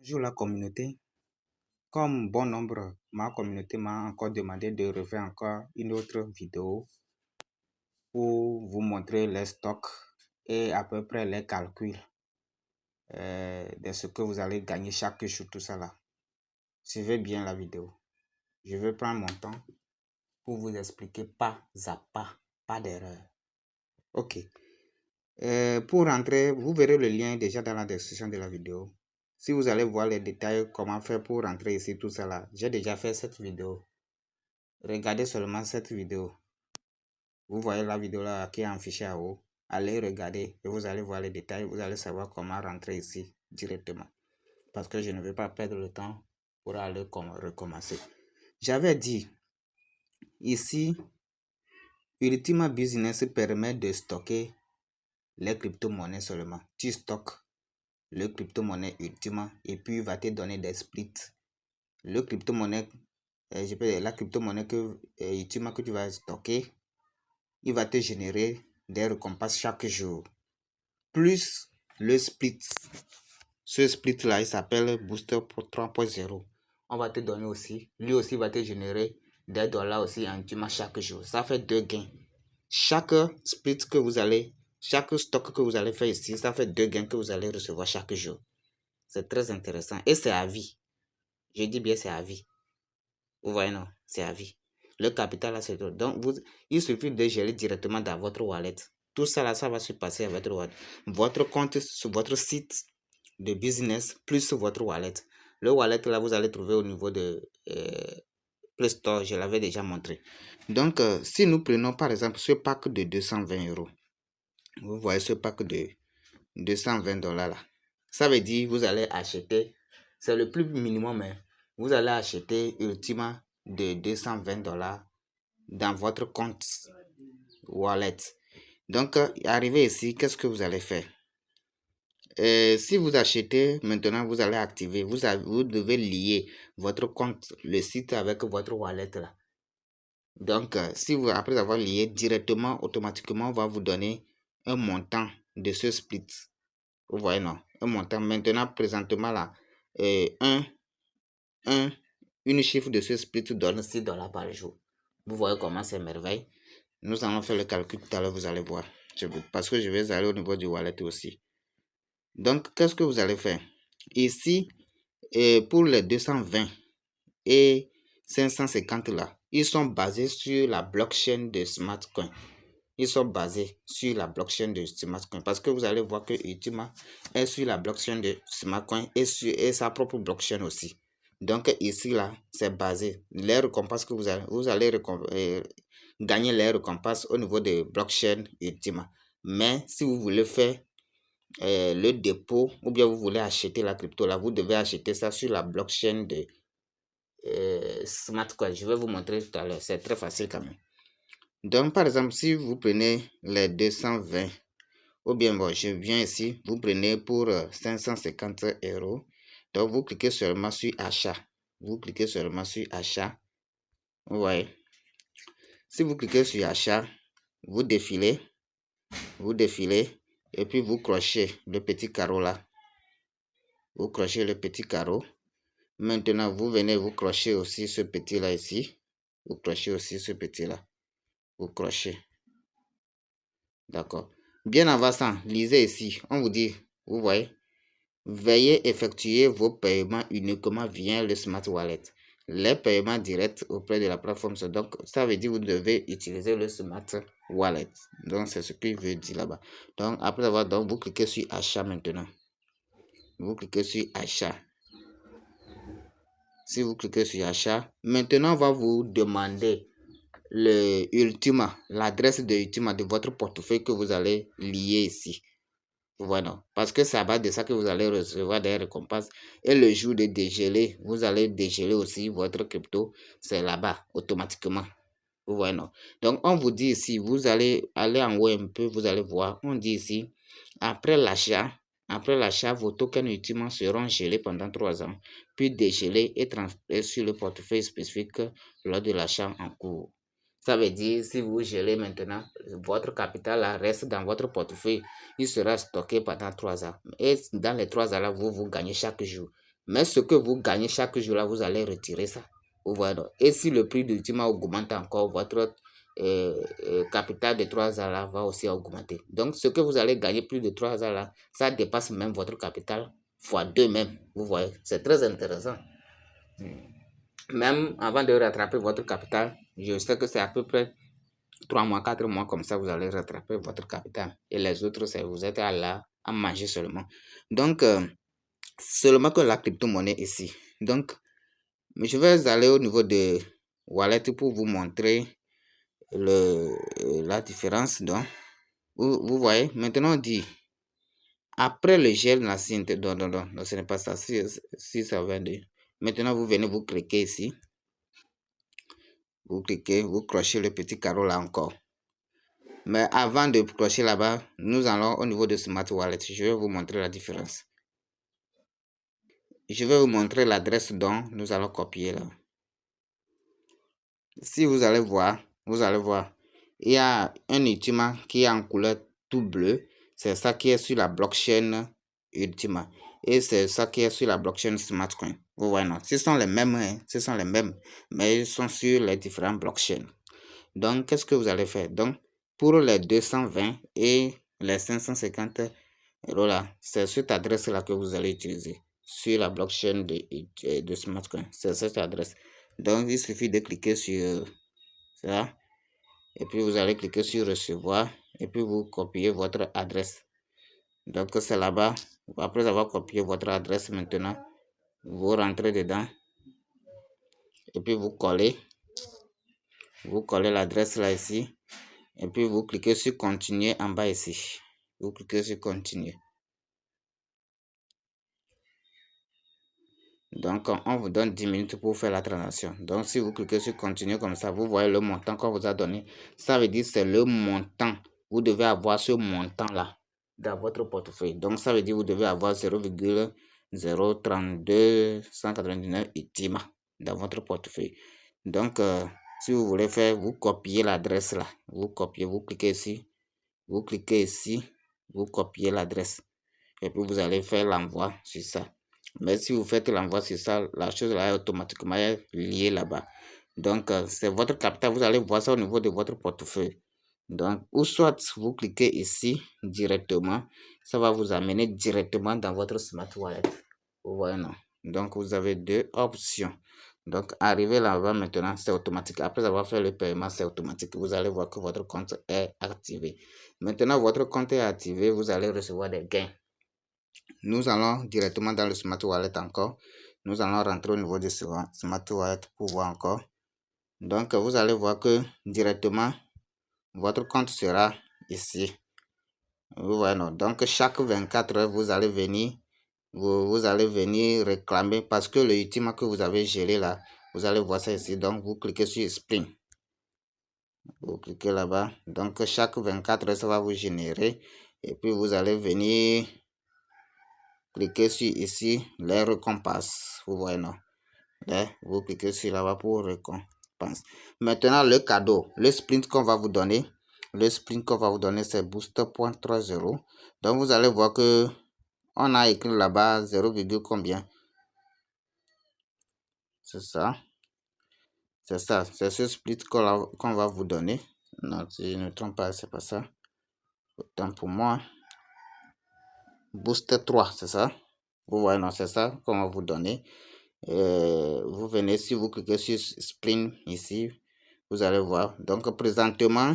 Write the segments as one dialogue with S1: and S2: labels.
S1: Bonjour la communauté. Comme bon nombre, ma communauté m'a encore demandé de refaire encore une autre vidéo pour vous montrer les stocks et à peu près les calculs de ce que vous allez gagner chaque jour, tout ça là. Suivez bien la vidéo. Je vais prendre mon temps pour vous expliquer pas à pas d'erreur. Ok. Pour rentrer, vous verrez le lien déjà dans la description de la vidéo. Si vous allez voir les détails, comment faire pour rentrer ici, tout ça là, j'ai déjà fait cette vidéo. Regardez seulement cette vidéo. Vous voyez la vidéo là qui est affichée en haut. Allez regarder et vous allez voir les détails. Vous allez savoir comment rentrer ici directement. Parce que je ne vais pas perdre le temps pour aller recommencer. J'avais dit, ici, Ultima Business permet de stocker les crypto-monnaies seulement. Tu stockes le crypto-monnaie Ultima et puis il va te donner des splits. Le crypto-monnaie, la crypto-monnaie Ultima que tu vas stocker, il va te générer des récompenses chaque jour. Plus le split. Ce split là, il s'appelle Booster 3.0. On va te donner aussi, lui aussi va te générer des dollars aussi en Ultima chaque jour. Ça fait 2 gains. Chaque split que vous allez, chaque stock que vous allez faire ici, ça fait 2 gains que vous allez recevoir chaque jour. C'est très intéressant. Et c'est à vie. Je dis bien c'est à vie. Vous voyez, non? C'est à vie. Le capital, là, c'est tout. Donc, il suffit de geler directement dans votre wallet. Tout ça, là, ça va se passer avec votre compte sur votre site de business plus votre wallet. Le wallet, là, vous allez trouver au niveau de Play Store. Je l'avais déjà montré. Donc, si nous prenons, par exemple, ce pack de 220 euros. Vous voyez ce pack de 220 dollars, là. Ça veut dire vous allez acheter, c'est le plus minimum, mais vous allez acheter Ultima de 220 dollars dans votre compte wallet. Donc, arrivé ici, qu'est-ce que vous allez faire? Si vous achetez, maintenant, vous allez activer. Vous devez lier votre compte, le site avec votre wallet là. Donc, si vous, après avoir lié directement, automatiquement, on va vous donner un montant de ce split. Vous voyez, non? Un montant. Maintenant, présentement, là, une chiffre de ce split donne 6 dollars par jour. Vous voyez comment c'est merveille. Nous allons faire le calcul tout à l'heure, vous allez voir. Parce que je vais aller au niveau du wallet aussi. Donc, qu'est-ce que vous allez faire? Ici, pour les 220 et 550 là, ils sont basés sur la blockchain de Smartcoin. Ils sont basés sur la blockchain de Smartcoin. Parce que vous allez voir que Ultima est sur la blockchain de Smartcoin et sur sa propre blockchain aussi. Donc ici là, c'est basé. Les récompenses que vous allez gagner les récompenses au niveau de blockchain Ultima. Mais si vous voulez faire le dépôt ou bien vous voulez acheter la crypto là, vous devez acheter ça sur la blockchain de Smartcoin. Je vais vous montrer tout à l'heure. C'est très facile quand même. Donc, par exemple, si vous prenez les 220, ou bien, bon, je viens ici, vous prenez pour 550 euros. Donc, vous cliquez seulement sur achat. Vous cliquez seulement sur achat. Vous voyez. Si vous cliquez sur achat, vous défilez, et puis vous crochez le petit carreau là. Vous crochez le petit carreau. Maintenant, vous venez vous crochez aussi ce petit là ici. Vous crochez aussi ce petit là. Vous crochez. D'accord. Bien avant ça, lisez ici. On vous dit, vous voyez, veuillez effectuer vos paiements uniquement via le Smart Wallet. Les paiements directs auprès de la plateforme. Donc, ça veut dire que vous devez utiliser le Smart Wallet. Donc, c'est ce qu'il veut dire là-bas. Donc, après avoir, donc, vous cliquez sur achat maintenant. Vous cliquez sur achat. Si vous cliquez sur achat, maintenant, on va vous demander le Ultima, l'adresse de Ultima de votre portefeuille que vous allez lier ici. Voilà, parce que c'est à base de ça que vous allez recevoir des récompenses. Et le jour de dégeler, vous allez dégeler aussi votre crypto. C'est là-bas, automatiquement. Vous voyez, non? Donc, on vous dit ici, vous allez aller en haut un peu, vous allez voir. On dit ici, après l'achat, vos tokens Ultima seront gelés pendant 3 ans, puis dégelés et transférés sur le portefeuille spécifique lors de l'achat en cours. Ça veut dire, si vous gelez maintenant, votre capital reste dans votre portefeuille. Il sera stocké pendant 3 ans. Et dans les 3 ans là, vous gagnez chaque jour.
S2: Mais ce que vous gagnez chaque jour là, vous allez retirer ça. Vous voyez donc. Et si le prix d'Ultima augmente encore, votre capital de 3 ans là va aussi augmenter. Donc, ce que vous allez gagner plus de 3 ans là, ça dépasse même votre capital fois 2 même. Vous voyez, c'est très intéressant. Même avant de rattraper votre capital, je sais que c'est à peu près 3 mois, 4 mois comme ça, vous allez rattraper votre capital. Et les autres, c'est vous êtes là à manger seulement. Donc, seulement que la crypto-monnaie ici. Donc, je vais aller au niveau de Wallet pour vous montrer la différence. Donc, vous voyez, maintenant on dit, après le gel, non, ce n'est pas ça, si ça va de. Maintenant, vous venez, vous cliquez ici. Vous cliquez, vous crochez le petit carreau là encore. Mais avant de crocher là-bas, nous allons au niveau de Smart Wallet. Je vais vous montrer la différence. Je vais vous montrer l'adresse dont nous allons copier là. Si vous allez voir, il y a un Ultima qui est en couleur tout bleu. C'est ça qui est sur la blockchain Ultima. Et c'est ça qui est sur la blockchain Smartcoin. Vous voyez, non? Ce sont les mêmes, hein? Ce sont les mêmes, mais ils sont sur les différentes blockchains. Donc, qu'est-ce que vous allez faire? Donc, pour les 220 et les 550 euros là, c'est cette adresse-là que vous allez utiliser sur la blockchain de Smartcoin. C'est cette adresse. Donc, il suffit de cliquer sur ça. Et puis, vous allez cliquer sur recevoir. Et puis, vous copiez votre adresse. Donc, c'est là-bas. Après avoir copié votre adresse maintenant, vous rentrez dedans. Et puis, vous collez. Vous collez l'adresse là ici. Et puis, vous cliquez sur continuer en bas ici. Vous cliquez sur continuer. Donc, on vous donne 10 minutes pour faire la transaction. Donc, si vous cliquez sur continuer comme ça, vous voyez le montant qu'on vous a donné. Ça veut dire que c'est le montant. Vous devez avoir ce montant-là dans votre portefeuille. Donc, ça veut dire que vous devez avoir 0,032199 Ultima dans votre portefeuille. Donc, si vous voulez faire, vous copiez l'adresse là. Vous copiez, vous cliquez ici. Vous cliquez ici. Vous copiez l'adresse. Et puis, vous allez faire l'envoi sur ça. Mais si vous faites l'envoi sur ça, la chose là est automatiquement liée là-bas. Donc, c'est votre capital. Vous allez voir ça au niveau de votre portefeuille. Donc, ou soit vous cliquez ici directement, ça va vous amener directement dans votre Smart Wallet. Vous voyez, non? Donc, vous avez deux options. Donc, arrivé là-bas maintenant, c'est automatique. Après avoir fait le paiement, c'est automatique. Vous allez voir que votre compte est activé. Maintenant, votre compte est activé, vous allez recevoir des gains. Nous allons directement dans le Smart Wallet encore. Nous allons rentrer au niveau du Smart Wallet pour voir encore. Donc, vous allez voir que directement, votre compte sera ici. Vous voyez, non? Donc, chaque 24 heures, vous allez venir, vous allez venir réclamer parce que le Ultima que vous avez gelé là, vous allez voir ça ici. Donc, vous cliquez sur Spring. Vous cliquez là-bas. Donc, chaque 24 heures, ça va vous générer. Et puis, vous allez venir cliquez sur ici les récompenses. Vous voyez, non? Là, vous cliquez sur là-bas pour récompense. Maintenant, le cadeau, le sprint qu'on va vous donner. Le sprint qu'on va vous donner, c'est booster.30. Donc, vous allez voir que on a écrit là-bas 0, combien? C'est ça. C'est ça. C'est ce split qu'on va vous donner. Non, si je ne me trompe pas, c'est pas ça. Autant pour moi. Booster 3, c'est ça? Vous voyez, non, c'est ça qu'on va vous donner. Vous venez, si vous cliquez sur Sprint ici, vous allez voir. Donc, présentement,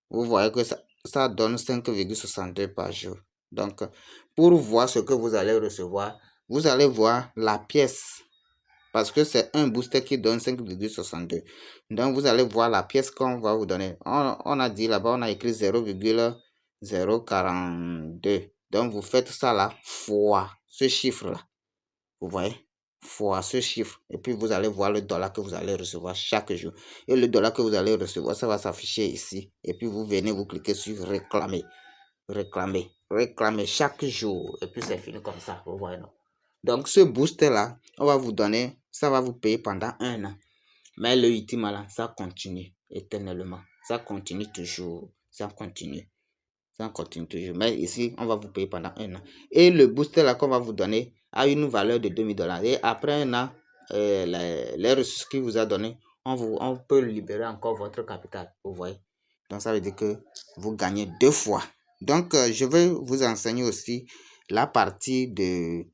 S2: vous voyez que ça donne 5,62 par jour. Donc, pour voir ce que vous allez recevoir, vous allez voir la pièce. Parce que c'est un booster qui donne 5,62. Donc, vous allez voir la pièce qu'on va vous donner. On a dit là-bas, on a écrit 0,042. Donc, vous faites ça là, fois ce chiffre-là. Vous voyez? Fois ce chiffre. Et puis, vous allez voir le dollar que vous allez recevoir chaque jour. Et le dollar que vous allez recevoir, ça va s'afficher ici. Et puis, vous venez, vous cliquez sur réclamer. Réclamer. Réclamer chaque jour. Et puis, c'est fini comme ça. Vous voyez, non? Donc, ce booster-là, on va vous donner, ça va vous payer pendant 1 an. Mais le Ultima, là, ça continue éternellement. Ça continue toujours. Ça continue. Ça continue toujours. Mais ici, on va vous payer pendant 1 an. Et le booster, là, qu'on va vous donner, a une valeur de 2000 $. Et après un an, les ressources qu'il vous a donné, on peut libérer encore votre capital. Vous voyez? Donc, ça veut dire que vous gagnez 2 fois. Donc, je vais vous enseigner aussi la partie de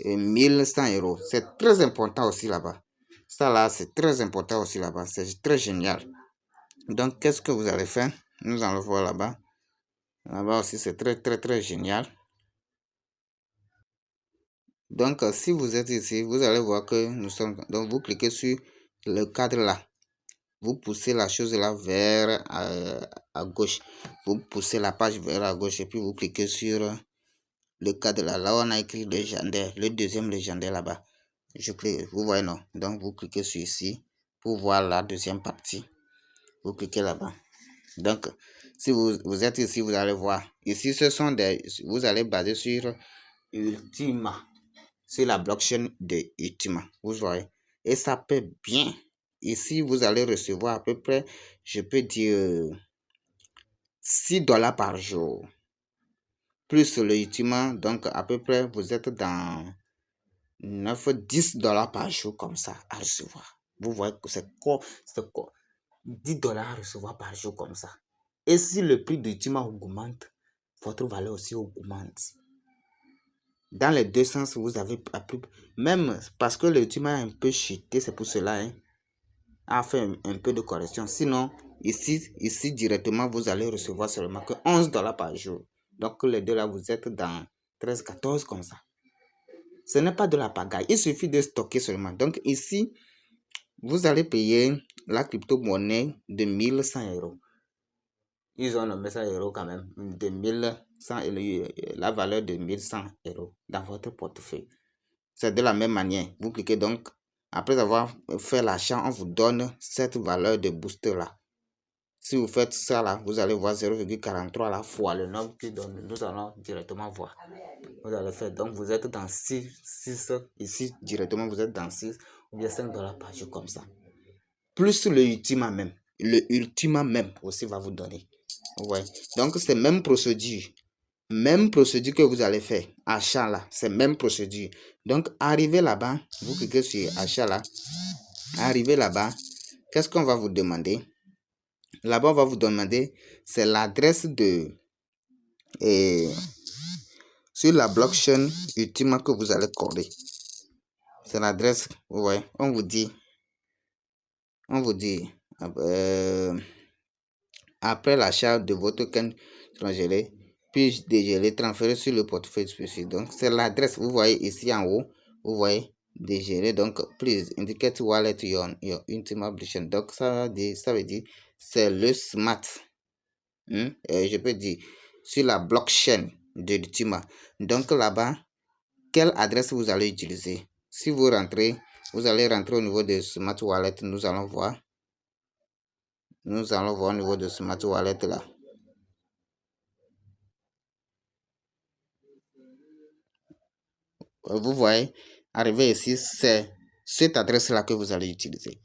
S2: 1100 €. C'est très important aussi là-bas. Ça là, c'est très important aussi là-bas. C'est très génial. Donc, qu'est-ce que vous allez faire? Nous allons voir là-bas. Là-bas aussi, c'est très, très, très génial. Donc, si vous êtes ici, vous allez voir que nous sommes... Donc, vous cliquez sur le cadre là. Vous poussez la chose là vers à gauche. Vous poussez la page vers à gauche et puis vous cliquez sur le cadre là. Là, on a écrit légendaire, le deuxième légendaire là-bas. Je clique, vous voyez non? Donc, vous cliquez sur ici pour voir la deuxième partie. Vous cliquez là-bas. Donc, si vous êtes ici, vous allez voir. Ici, ce sont des... Vous allez baser sur Ultima. Sur la blockchain de Ultima. Vous voyez. Et ça peut bien. Ici, vous allez recevoir à peu près, je peux dire, 6 $ par jour. Plus le Ultima, donc à peu près, vous êtes dans 9-10 $ par jour comme ça à recevoir. Vous voyez que c'est quoi? 10 $ à recevoir par jour comme ça. Et si le prix d'Ultima augmente, votre valeur aussi augmente. Dans les deux sens, vous avez appris, même parce que l'Ultima a un peu chuté, c'est pour cela, hein, a fait un peu de correction. Sinon, ici directement, vous allez recevoir seulement que 11 $ par jour. Donc, les deux là, vous êtes dans 13-14 comme ça. Ce n'est pas de la pagaille. Il suffit de stocker seulement. Donc, ici, vous allez payer la crypto-monnaie de 1100 €. Ils ont nommé ça euros quand même, de 1100 €, la valeur de 1100 € dans votre portefeuille. C'est de la même manière. Vous cliquez donc, après avoir fait l'achat, on vous donne cette valeur de booster là. Si vous faites ça là, vous allez voir 0,43 la fois le nombre qui donne. Nous allons directement voir. Vous allez faire, donc vous êtes dans 6 ici directement, vous êtes dans 6 ou bien 5 $ par jour comme ça. Plus le Ultima même. Le Ultima même aussi va vous donner. Ouais. Donc, c'est même procédure. Même procédure que vous allez faire. Achat là, c'est même procédure. Donc, arrivez là-bas, vous cliquez sur achat là. Arrivez là-bas, qu'est-ce qu'on va vous demander? Là-bas, on va vous demander, c'est l'adresse de... sur la blockchain Ultima que vous allez coller. C'est l'adresse, ouais, on vous dit, après l'achat de votre coin gelé, puis dégelé, transféré sur le portefeuille spécifique. Donc, c'est l'adresse, vous voyez ici en haut, vous voyez dégelé. Donc, please indicate wallet your Ultima blockchain. Donc, ça veut dire, c'est le smart. Je peux dire, sur la blockchain de l'Ultima. Donc, là-bas, quelle adresse vous allez utiliser? Si vous rentrez, vous allez rentrer au niveau de Smart Wallet. Nous allons voir. Nous allons voir au niveau de Smart Wallet là. Vous voyez, arrivé ici, c'est cette adresse-là que vous allez utiliser.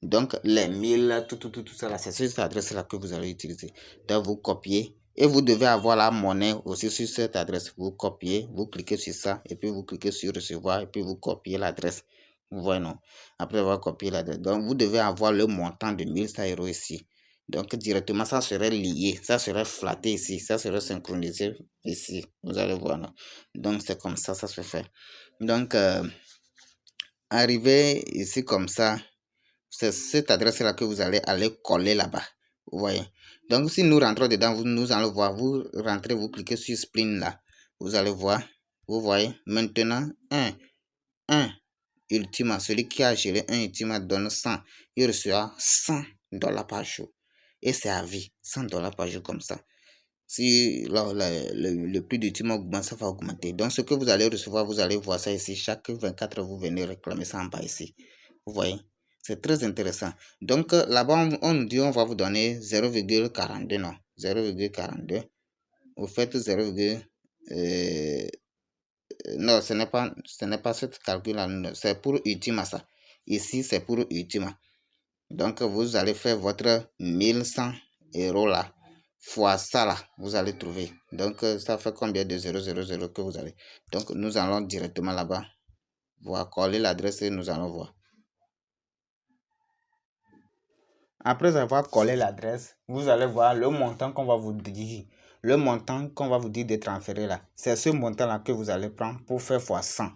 S2: Donc, les 1000, tout ça là, c'est cette adresse-là que vous allez utiliser. Donc, vous copiez et vous devez avoir la monnaie aussi sur cette adresse. Vous copiez, vous cliquez sur ça et puis vous cliquez sur recevoir et puis vous copiez l'adresse. Vous voyez, non? Après avoir copié l'adresse. Donc, vous devez avoir le montant de 1100 € ici. Donc, directement, ça serait lié, ça serait flatté ici, ça serait synchronisé ici. Vous allez voir, non? Donc, c'est comme ça se fait. Donc, arrivé ici comme ça, c'est cette adresse-là que vous allez coller là-bas. Vous voyez. Donc, si nous rentrons dedans, nous allons voir, vous rentrez, vous cliquez sur Spleen là. Vous allez voir, vous voyez. Maintenant, un Ultima, celui qui a géré un Ultima donne 100. Il recevra 100 $ par jour. Et c'est à vie, 100 $ par jour comme ça. Si le prix d'Ultima augmente, ça va augmenter. Donc, ce que vous allez recevoir, vous allez voir ça ici. Chaque 24 heures, vous venez réclamer ça en bas ici. Vous voyez, c'est très intéressant. Donc, là-bas, on nous dit, on va vous donner 0,42, non, 0,42. Vous faites 0, non, ce n'est pas ce calcul-là. C'est pour Ultima, ça. Ici, c'est pour Ultima. Donc, vous allez faire votre 1100 € là. Fois ça là, vous allez trouver. Donc, ça fait combien de 000 que vous avez? Donc, nous allons directement là-bas. Voilà, coller l'adresse et nous allons voir.
S1: Après avoir collé l'adresse, vous allez voir le montant qu'on va vous dire. Le montant qu'on va vous dire de transférer là. C'est ce montant-là que vous allez prendre pour faire x 100.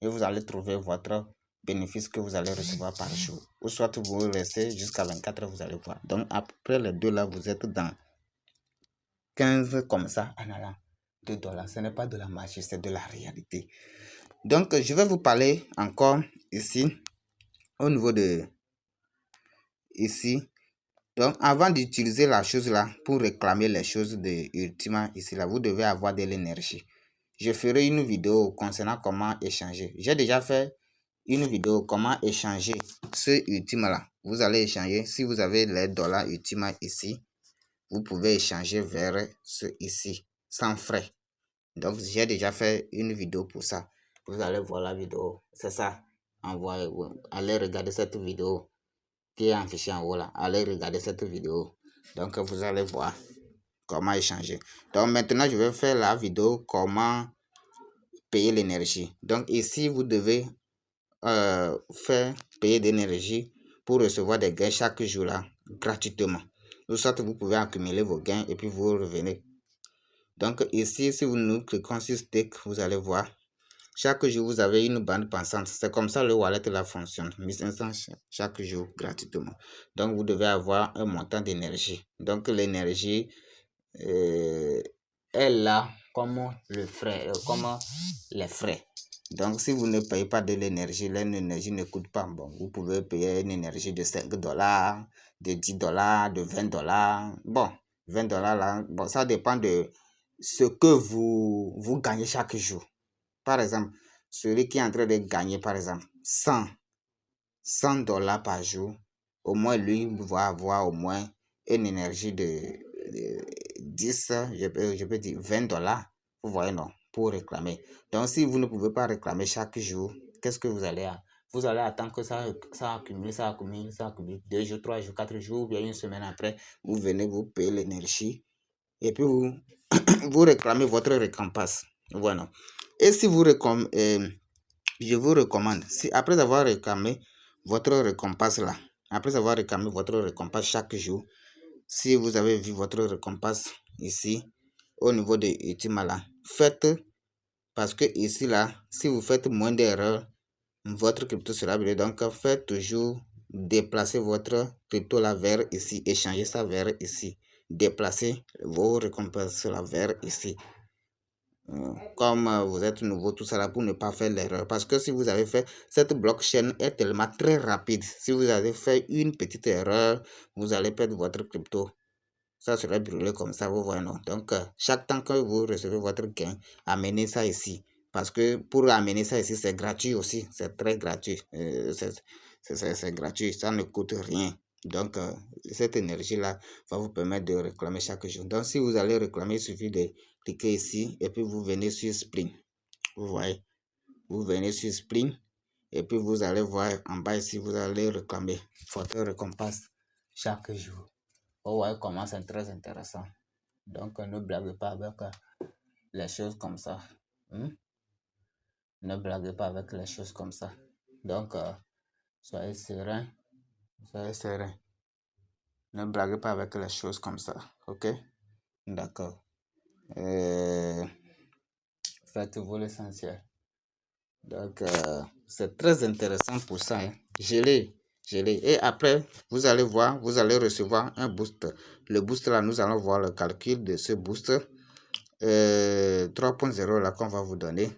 S1: Et vous allez trouver votre bénéfice que vous allez recevoir par jour. Ou soit vous restez jusqu'à 24 heures, vous allez voir. Donc après les deux là, vous êtes dans 15 comme ça en allant. $2. Ce n'est pas de la magie, c'est de la réalité. Donc je vais vous parler encore ici au niveau de ici. Donc, avant d'utiliser la chose là pour réclamer les choses de Ultima ici là, vous devez avoir de l'énergie. Je ferai une vidéo concernant comment échanger. J'ai déjà fait une vidéo comment échanger ce Ultima là. Vous allez échanger. Si vous avez les dollars Ultima ici, vous pouvez échanger vers ce ici sans frais. Donc, j'ai déjà fait une vidéo pour ça. Vous allez voir la vidéo. C'est ça. Allez regarder cette vidéo qui est affiché en haut là. Allez regarder cette vidéo. Donc vous allez voir comment échanger. Donc maintenant je vais faire la vidéo comment payer l'énergie. Donc ici vous devez faire payer d'énergie pour recevoir des gains chaque jour là gratuitement. Ou soit vous pouvez accumuler vos gains et puis vous revenez. Donc ici si vous nous cliquez sur stake, vous allez voir. Chaque jour, vous avez une bande pensante. C'est comme ça le wallet là fonctionne. 1500 chaque jour gratuitement. Donc, vous devez avoir un montant d'énergie. Donc, l'énergie est là comme le frais, comme les frais. Donc, si vous ne payez pas de l'énergie ne coûte pas. Bon, vous pouvez payer une énergie de $5, de $10, de $20. Bon, $20 là, bon, ça dépend de ce que vous gagnez chaque jour. Par exemple, celui qui est en train de gagner, par exemple, $100 par jour, au moins lui va avoir au moins une énergie de 10, je peux dire $20. Vous voyez, non, pour réclamer. Donc, si vous ne pouvez pas réclamer chaque jour, qu'est-ce que vous allez à vous allez attendre que ça accumule, ça accumule, ça accumule. 2 jours, 3 jours, 4 jours, ou bien une semaine après, vous venez, vous payez l'énergie. Et puis, vous, vous réclamez votre récompense. Voilà. Et si vous je vous recommande, si après avoir réclamé votre récompense là, après avoir réclamé votre récompense chaque jour, si vous avez vu votre récompense ici, au niveau de Ultima là, faites, parce que ici là, si vous faites moins d'erreurs, votre crypto sera brûlé. Donc, faites toujours déplacer votre crypto là vers ici, échanger ça vers ici, déplacer vos récompenses là vers ici. Comme vous êtes nouveau, tout ça là pour ne pas faire l'erreur. Parce que si vous avez fait, cette blockchain est tellement très rapide. Si vous avez fait une petite erreur, vous allez perdre votre crypto. Ça serait brûlé comme ça, vous voyez, non? Donc, chaque temps que vous recevez votre gain, amenez ça ici. Parce que pour amener ça ici, c'est gratuit aussi. C'est très gratuit. C'est gratuit. Ça ne coûte rien. Donc, cette énergie-là va vous permettre de réclamer chaque jour. Donc, si vous allez réclamer, il suffit de cliquer ici et puis vous venez sur Spring. Vous voyez, vous venez sur Spring et puis vous allez voir en bas ici, vous allez réclamer votre récompense chaque jour. Vous voyez comment c'est très intéressant. Donc, ne blaguez pas avec les choses comme ça. Ne blaguez pas avec les choses comme ça. Donc, soyez serein. Soyez serein. Ne blaguez pas avec les choses comme ça. Ok? D'accord. Faites-vous l'essentiel. Donc, c'est très intéressant pour ça. Hein. Je l'ai. Et après, vous allez voir, vous allez recevoir un boost. Le boost là, nous allons voir le calcul de ce boost 3.0 là qu'on va vous donner.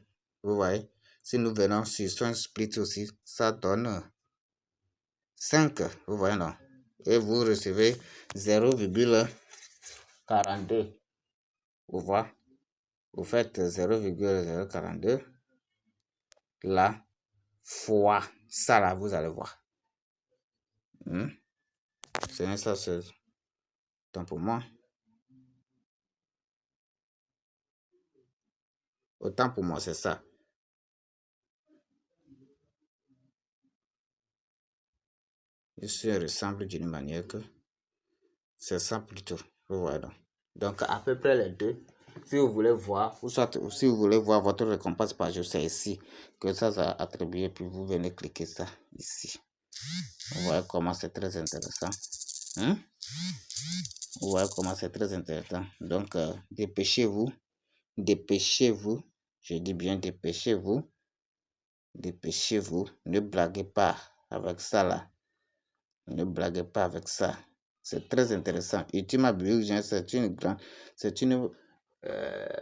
S1: Vous voyez, si nous venons sur son split aussi, ça donne 5. Vous voyez, non? Et vous recevez 0,42. Vous voyez, vous faites 0,042 là fois ça là, vous allez voir. C'est ça, c'est temps pour moi. Autant pour moi, c'est ça. Il se ressemble d'une manière que c'est ça plutôt. Vous voyez donc. Donc, à peu près les deux.
S2: Si vous voulez voir, ou soit si vous voulez voir votre récompense par jour, c'est ici que ça a attribué, puis vous venez cliquer ça ici. Vous voyez comment c'est très intéressant. Vous voyez comment c'est très intéressant. Donc, dépêchez-vous. Dépêchez-vous. Je dis bien dépêchez-vous. Dépêchez-vous. Ne blaguez pas avec ça là. Ne blaguez pas avec ça. C'est très intéressant. Ultima Blockchain, c'est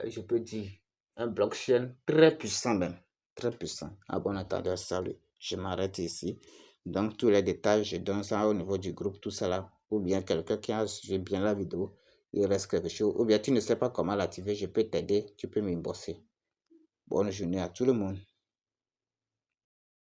S2: je peux dire, un blockchain très puissant même. Très puissant. À bon entendeur, salut. Je m'arrête ici. Donc, tous les détails, je donne ça au niveau du groupe, tout ça là. Ou bien quelqu'un qui a suivi bien la vidéo, il reste quelque chose. Ou bien tu ne sais pas comment l'activer, je peux t'aider, tu peux m'embosser. Bonne journée à tout le monde.